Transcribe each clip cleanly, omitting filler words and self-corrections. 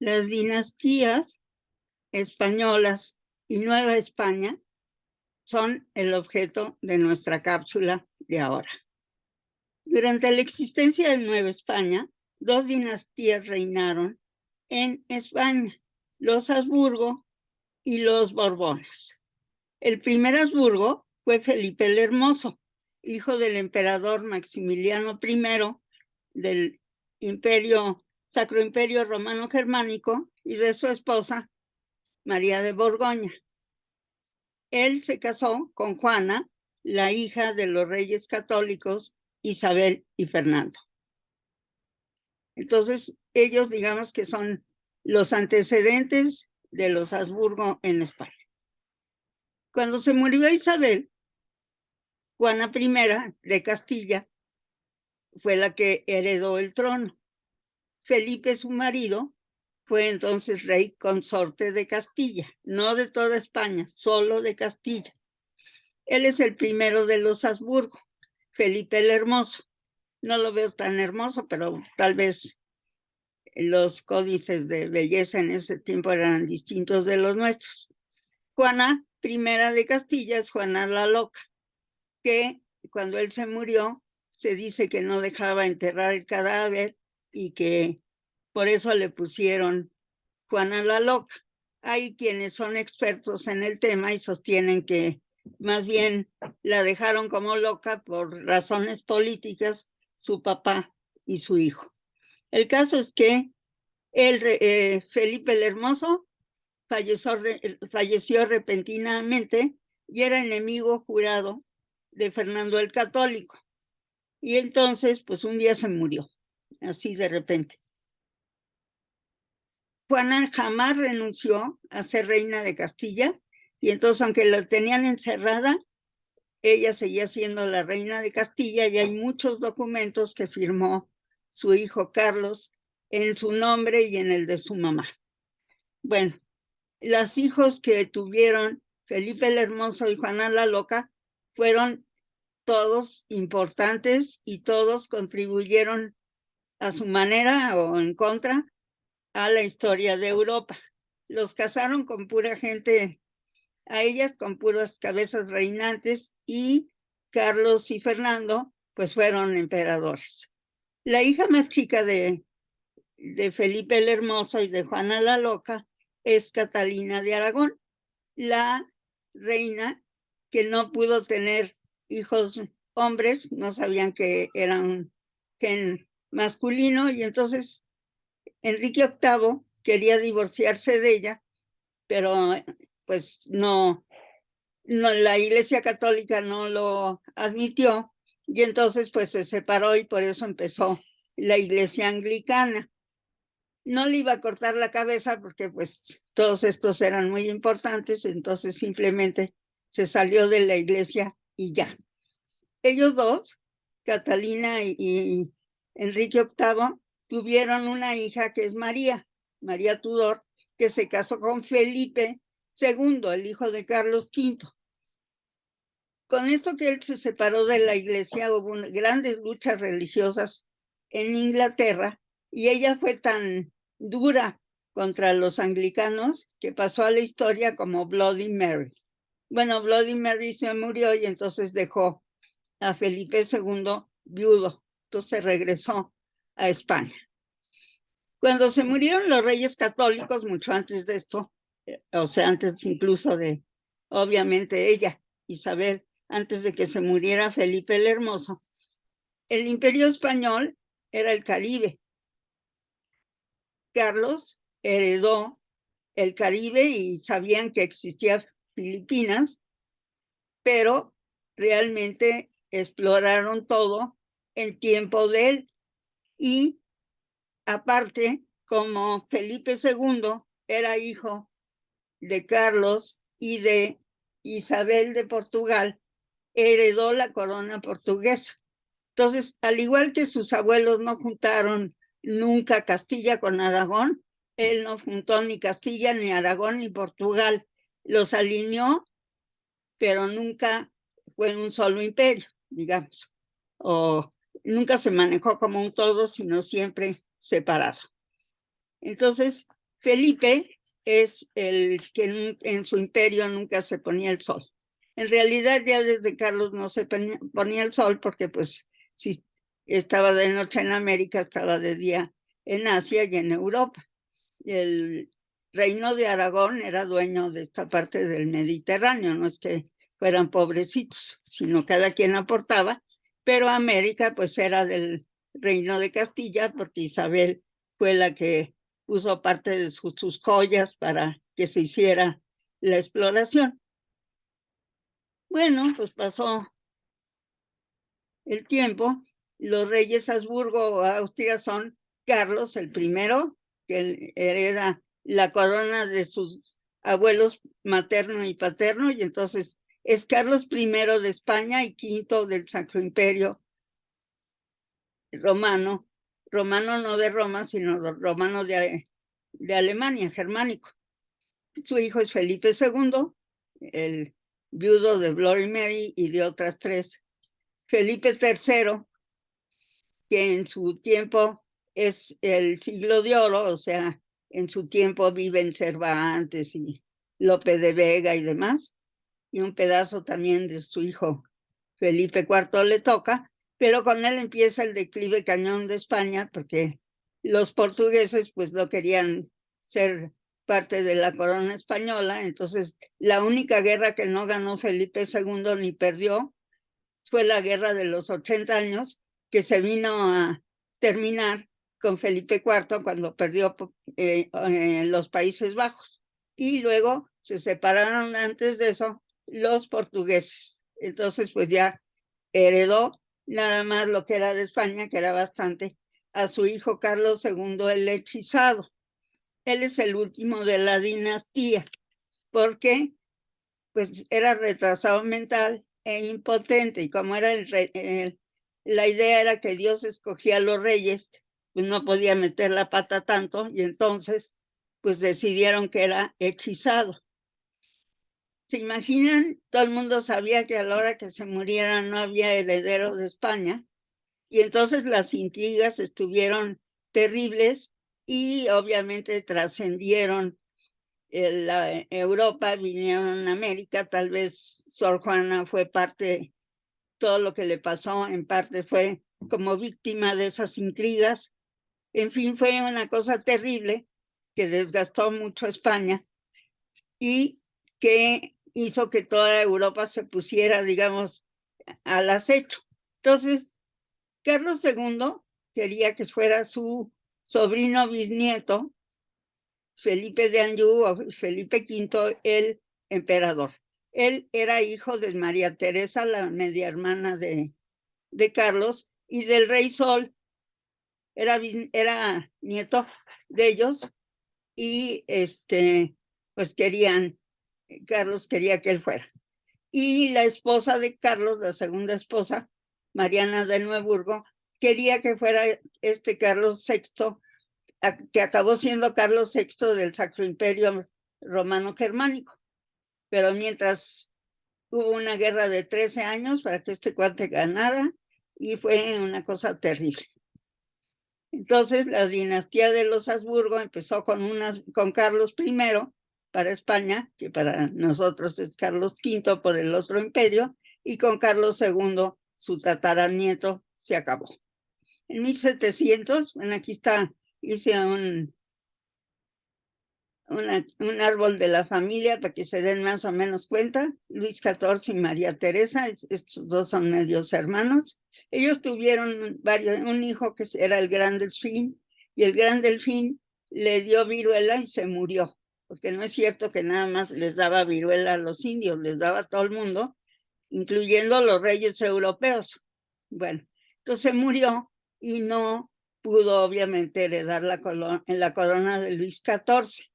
las dinastías españolas y Nueva España son el objeto de nuestra cápsula de ahora. Durante la existencia de Nueva España, dos dinastías reinaron en España, los Habsburgo y los Borbones. El primer Habsburgo fue Felipe el Hermoso, hijo del emperador Maximiliano I del Sacro Imperio Romano Germánico y de su esposa María de Borgoña. Él se casó con Juana, la hija de los reyes católicos Isabel y Fernando. Entonces, ellos digamos que son los antecedentes de los Habsburgo en España. Cuando se murió Isabel, Juana I de Castilla fue la que heredó el trono. Felipe, su marido, fue entonces rey consorte de Castilla, no de toda España, solo de Castilla. Él es el primero de los Habsburgo, Felipe el Hermoso. No lo veo tan hermoso, pero tal vez los códices de belleza en ese tiempo eran distintos de los nuestros. Juana I de Castilla es Juana la Loca, que cuando él se murió, se dice que no dejaba enterrar el cadáver y que por eso le pusieron Juana la Loca. Hay quienes son expertos en el tema y sostienen que más bien la dejaron como loca por razones políticas su papá y su hijo. El caso es que Felipe el Hermoso falleció repentinamente y era enemigo jurado de Fernando el Católico. Y entonces, pues un día se murió, así de repente. Juana jamás renunció a ser reina de Castilla y entonces, aunque la tenían encerrada, ella seguía siendo la reina de Castilla y hay muchos documentos que firmó su hijo Carlos en su nombre y en el de su mamá. Bueno, los hijos que tuvieron Felipe el Hermoso y Juana la Loca fueron todos importantes y todos contribuyeron a su manera o en contra a la historia de Europa. Los casaron con pura gente, a ellas con puras cabezas reinantes, y Carlos y Fernando pues fueron emperadores. La hija más chica de Felipe el Hermoso y de Juana la Loca es Catalina de Aragón, la reina que no pudo tener hijos hombres, no sabían que eran gen masculino, y entonces Enrique VIII quería divorciarse de ella, pero pues no, la Iglesia Católica no lo admitió, y entonces pues se separó y por eso empezó la Iglesia Anglicana. No le iba a cortar la cabeza porque pues todos estos eran muy importantes, entonces simplemente se salió de la iglesia y ya. Ellos dos, Catalina y Enrique VIII, tuvieron una hija que es María Tudor, que se casó con Felipe II, el hijo de Carlos V. Con esto que él se separó de la iglesia, hubo grandes luchas religiosas en Inglaterra y ella fue tan dura contra los anglicanos que pasó a la historia como Bloody Mary. Bueno, Bloody Mary se murió y entonces dejó a Felipe II viudo, entonces regresó a España. Cuando se murieron los reyes católicos, mucho antes de esto, o sea, antes incluso de, obviamente, ella, Isabel, antes de que se muriera Felipe el Hermoso, el imperio español era el Caribe. Carlos heredó el Caribe y sabían que existía Filipinas, pero realmente exploraron todo en tiempo de él. Y aparte, como Felipe II era hijo de Carlos y de Isabel de Portugal, heredó la corona portuguesa. Entonces, al igual que sus abuelos no juntaron nunca Castilla con Aragón, él no juntó ni Castilla, ni Aragón, ni Portugal. Los alineó, pero nunca fue un solo imperio, digamos. O nunca se manejó como un todo, sino siempre separado. Entonces, Felipe es el que en su imperio nunca se ponía el sol. En realidad ya desde Carlos no se ponía el sol porque pues si estaba de noche en América, estaba de día en Asia y en Europa. El reino de Aragón era dueño de esta parte del Mediterráneo, no es que fueran pobrecitos, sino cada quien aportaba, pero América pues era del reino de Castilla porque Isabel fue la que puso parte de sus joyas para que se hiciera la exploración. Bueno, pues pasó el tiempo. Los reyes Habsburgo o Austria son Carlos el primero, que hereda la corona de sus abuelos materno y paterno, y entonces es Carlos I de España y V del Sacro Imperio Romano, romano no de Roma, sino romano de Alemania, germánico. Su hijo es Felipe II, el viudo de Bloody Mary y de otras tres. Felipe III, que en su tiempo es el siglo de oro, o sea, en su tiempo viven Cervantes y Lope de Vega y demás, y un pedazo también de su hijo Felipe IV le toca, pero con él empieza el declive cañón de España, porque los portugueses pues no querían ser parte de la corona española, entonces la única guerra que no ganó Felipe II ni perdió fue la guerra de los 80 años, que se vino a terminar con Felipe IV cuando perdió los Países Bajos. Y luego se separaron antes de eso los portugueses. Entonces, pues ya heredó nada más lo que era de España, que era bastante, a su hijo Carlos II el Hechizado. Él es el último de la dinastía, porque pues era retrasado mental e impotente, y como era la idea era que Dios escogía a los reyes, pues no podía meter la pata tanto, y entonces pues decidieron que era hechizado. ¿Se imaginan? Todo el mundo sabía que a la hora que se muriera no había heredero de España, y entonces las intrigas estuvieron terribles y obviamente trascendieron la Europa, vinieron a América. Tal vez Sor Juana fue parte, todo lo que le pasó en parte fue como víctima de esas intrigas. En fin, fue una cosa terrible que desgastó mucho a España y que hizo que toda Europa se pusiera, digamos, al acecho. Entonces, Carlos II quería que fuera su sobrino bisnieto, Felipe de Anjou o Felipe V, el emperador. Él era hijo de María Teresa, la media hermana de Carlos, y del rey Sol. Era nieto de ellos, y pues Carlos quería que él fuera. Y la esposa de Carlos, la segunda esposa, Mariana de Neuburgo, quería que fuera Carlos VI, que acabó siendo Carlos VI del Sacro Imperio Romano Germánico. Pero mientras hubo una guerra de 13 años para que este cuate ganara, y fue una cosa terrible. Entonces la dinastía de los Habsburgo empezó con Carlos I para España, que para nosotros es Carlos V por el otro imperio, y con Carlos II, su tataranieto, se acabó. En 1700, bueno, aquí está, hice un árbol de la familia para que se den más o menos cuenta. Luis XIV y María Teresa, estos dos son medios hermanos. Ellos tuvieron un hijo que era el Gran Delfín, y el Gran Delfín le dio viruela y se murió, porque no es cierto que nada más les daba viruela a los indios, les daba a todo el mundo, incluyendo a los reyes europeos. Bueno, entonces murió y no pudo obviamente heredar la corona de Luis XIV.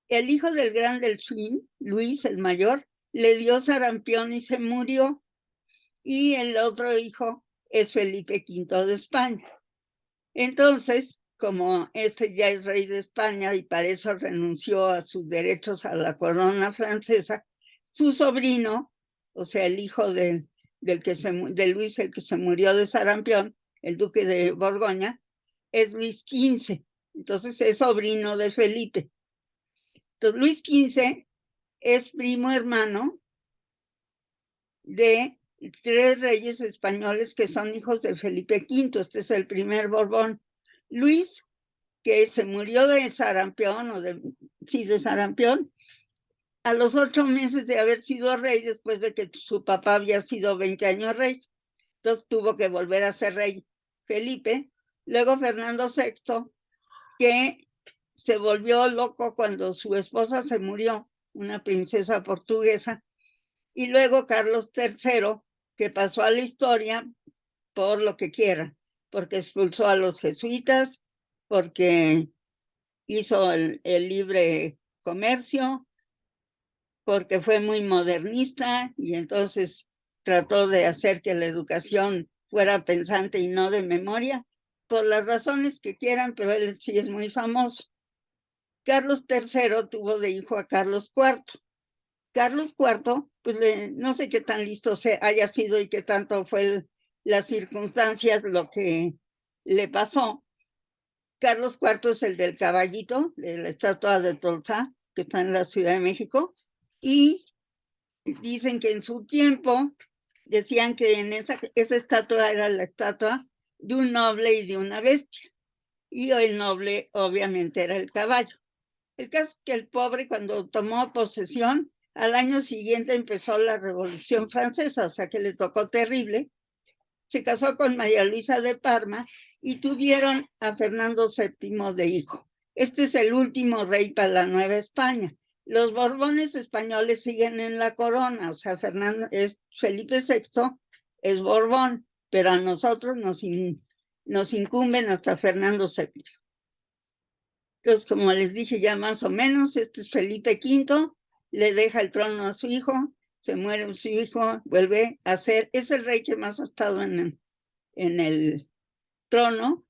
El hijo del Gran Delfín, Luis el mayor, le dio sarampión y se murió. Y el otro hijo es Felipe V de España. Entonces, como ya es rey de España y para eso renunció a sus derechos a la corona francesa, su sobrino, o sea, el hijo de Luis, el que se murió de sarampión, el duque de Borgoña, es Luis XV. Entonces es sobrino de Felipe. Entonces, Luis XV es primo hermano de 3 reyes españoles que son hijos de Felipe V. Este es el primer Borbón. Luis, que se murió de sarampión, de sarampión, a los 8 meses de haber sido rey, después de que su papá había sido 20 años rey. Entonces tuvo que volver a ser rey Felipe. Luego Fernando VI, que se volvió loco cuando su esposa se murió, una princesa portuguesa. Y luego Carlos III, que pasó a la historia por lo que quiera, porque expulsó a los jesuitas, porque hizo el libre comercio, porque fue muy modernista y entonces trató de hacer que la educación fuera pensante y no de memoria, por las razones que quieran, pero él sí es muy famoso. Carlos III tuvo de hijo a Carlos IV. Carlos IV, pues no sé qué tan listo haya sido y qué tanto fue las circunstancias lo que le pasó. Carlos IV es el del caballito, de la estatua de Tolsa, que está en la Ciudad de México, y dicen que en su tiempo decían que en esa estatua era la estatua de un noble y de una bestia, y el noble obviamente era el caballo. El caso es que el pobre, cuando tomó posesión, al año siguiente empezó la Revolución Francesa, o sea que le tocó terrible. Se casó con María Luisa de Parma y tuvieron a Fernando VII de hijo. Este es el último rey para la Nueva España. Los Borbones españoles siguen en la corona, o sea, Felipe VI es Borbón, pero a nosotros nos incumben hasta Fernando VII. Entonces, como les dije ya más o menos, este es Felipe V, le deja el trono a su hijo, se muere su hijo, vuelve a ser, es el rey que más ha estado en el trono,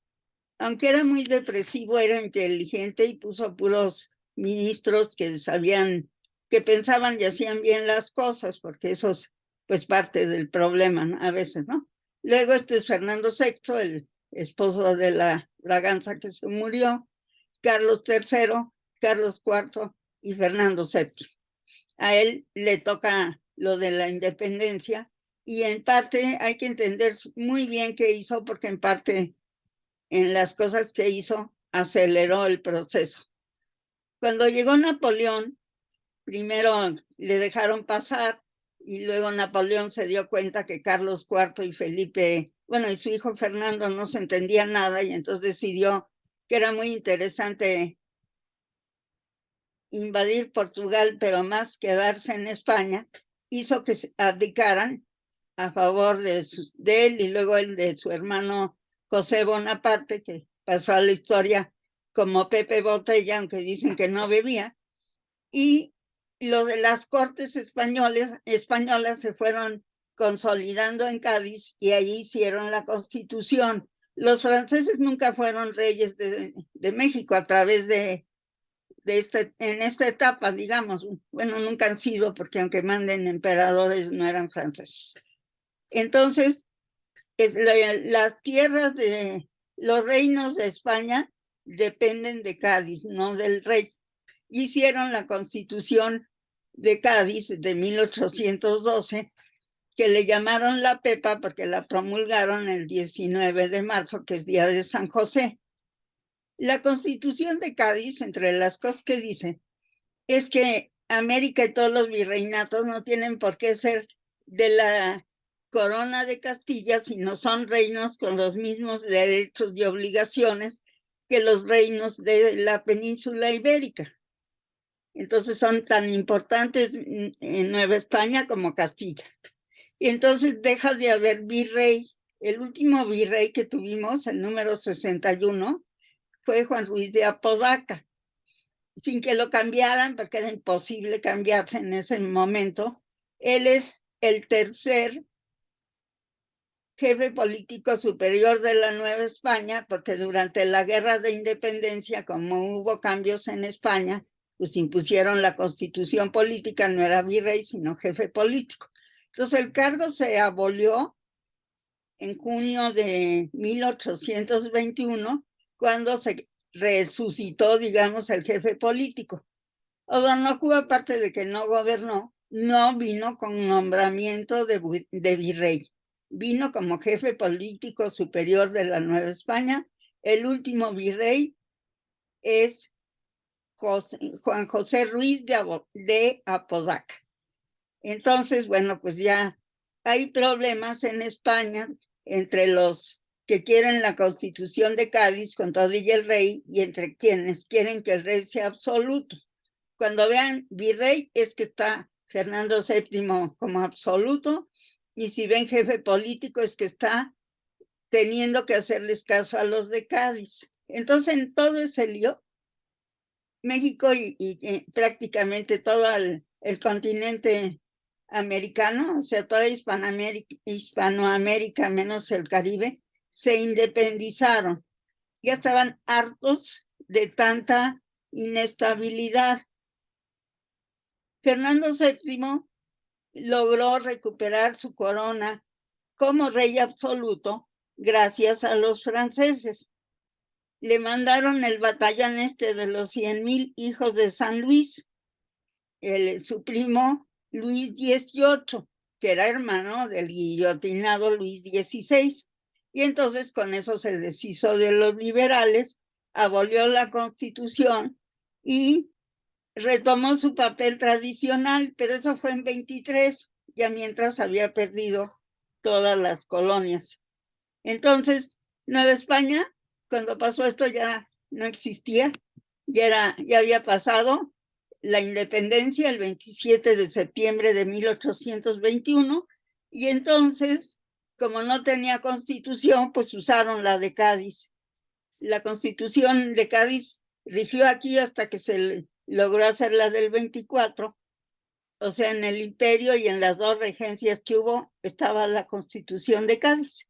aunque era muy depresivo, era inteligente y puso puros ministros que sabían, que pensaban y hacían bien las cosas, porque eso es pues parte del problema, ¿no? A veces, ¿no? Luego este es Fernando VI, el esposo de la Braganza que se murió, Carlos III, Carlos IV y Fernando VII. A él le toca lo de la independencia y en parte hay que entender muy bien qué hizo, porque en parte en las cosas que hizo aceleró el proceso. Cuando llegó Napoleón, primero le dejaron pasar y luego Napoleón se dio cuenta que Carlos IV y Felipe, bueno, y su hijo Fernando no se entendían nada y entonces decidió que era muy interesante invadir Portugal, pero más quedarse en España, hizo que se abdicaran a favor de él y luego el de su hermano José Bonaparte, que pasó a la historia como Pepe Botella, aunque dicen que no bebía, y lo de las cortes españolas se fueron consolidando en Cádiz y allí hicieron la Constitución. Los franceses nunca fueron reyes de México a través en esta etapa, digamos. Bueno, nunca han sido, porque aunque manden emperadores, no eran franceses. Entonces, las tierras de los reinos de España dependen de Cádiz, no del rey. Hicieron la Constitución de Cádiz de 1812, que le llamaron la Pepa porque la promulgaron el 19 de marzo, que es día de San José. La Constitución de Cádiz, entre las cosas que dice, es que América y todos los virreinatos no tienen por qué ser de la corona de Castilla, sino son reinos con los mismos derechos y obligaciones que los reinos de la península ibérica. Entonces son tan importantes en Nueva España como Castilla. Y entonces deja de haber virrey. El último virrey que tuvimos, el número 61, fue Juan Ruiz de Apodaca, sin que lo cambiaran, porque era imposible cambiarse en ese momento. Él es el tercer jefe político superior de la Nueva España, porque durante la Guerra de Independencia, como hubo cambios en España, pues impusieron la Constitución política, no era virrey, sino jefe político. Entonces el cargo se abolió en junio de 1821, cuando se resucitó, digamos, el jefe político. O'Donoghue, aparte de que no gobernó, no vino con nombramiento de virrey. Vino como jefe político superior de la Nueva España. El último virrey es Juan José Ruiz de Apodaca. Entonces, bueno, pues ya hay problemas en España entre los que quieren la Constitución de Cádiz con todo y el rey, y entre quienes quieren que el rey sea absoluto. Cuando vean virrey es que está Fernando VII como absoluto, y si ven jefe político es que está teniendo que hacerles caso a los de Cádiz. Entonces, en todo ese lío, México y prácticamente todo el continente americano, o sea, toda Hispanoamérica menos el Caribe, se independizaron. Ya estaban hartos de tanta inestabilidad. Fernando VII logró recuperar su corona como rey absoluto gracias a los franceses. Le mandaron el batallón de los 100,000 hijos de San Luis, su primo Luis XVIII, que era hermano del guillotinado Luis XVI. Y entonces con eso se deshizo de los liberales, abolió la Constitución y retomó su papel tradicional, pero eso fue en 23, ya mientras había perdido todas las colonias. Entonces, Nueva España, cuando pasó esto, ya no existía, ya había pasado la independencia el 27 de septiembre de 1821, y entonces, como no tenía constitución, pues usaron la de Cádiz. La Constitución de Cádiz rigió aquí hasta que se logró hacer la del 24, o sea, en el imperio y en las dos regencias que hubo estaba la Constitución de Cádiz.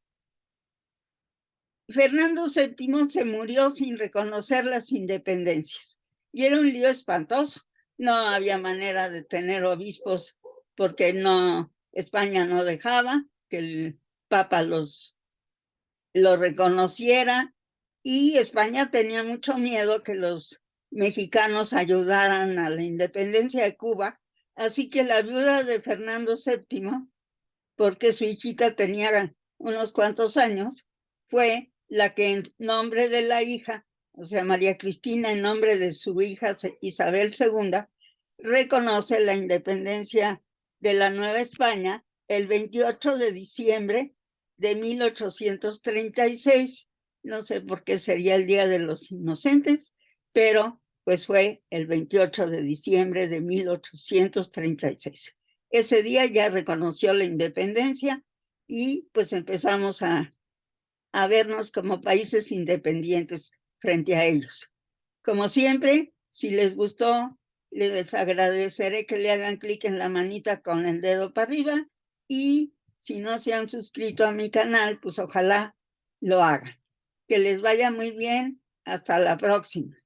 Fernando VII se murió sin reconocer las independencias y era un lío espantoso. No había manera de tener obispos porque España no dejaba que el Papa lo reconociera, y España tenía mucho miedo que los mexicanos ayudaran a la independencia de Cuba, así que la viuda de Fernando VII, porque su hijita tenía unos cuantos años, fue la que en nombre de la hija, o sea, María Cristina, en nombre de su hija Isabel II, reconoce la independencia de la Nueva España el 28 de diciembre de 1836. No sé por qué sería el Día de los Inocentes, pero pues fue el 28 de diciembre de 1836. Ese día ya reconoció la independencia y pues empezamos a vernos como países independientes frente a ellos. Como siempre, si les gustó, les agradeceré que le hagan clic en la manita con el dedo para arriba, y si no se han suscrito a mi canal, pues ojalá lo hagan. Que les vaya muy bien. Hasta la próxima.